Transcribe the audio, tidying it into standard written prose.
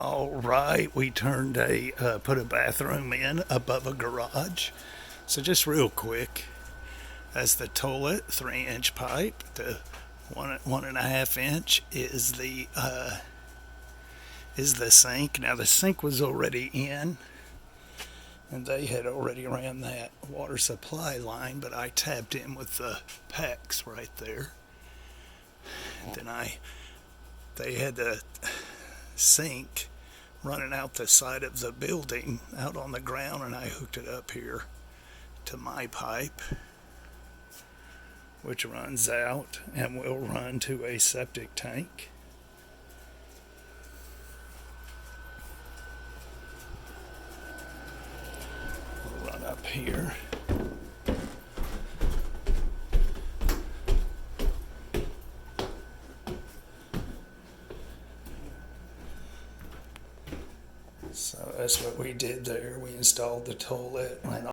All right, we turned put a bathroom in above a garage. So just real quick, that's the toilet, 3 inch pipe. The 1.5 inch is the sink. Now the sink was already in, and they had already ran that water supply line, but I tapped in with the PEX right there. And then they had the sink running out the side of the building out on the ground, and I hooked it up here to my pipe, which runs out and will run to a septic tank. We'll run up here. So that's what we did there. We installed the toilet and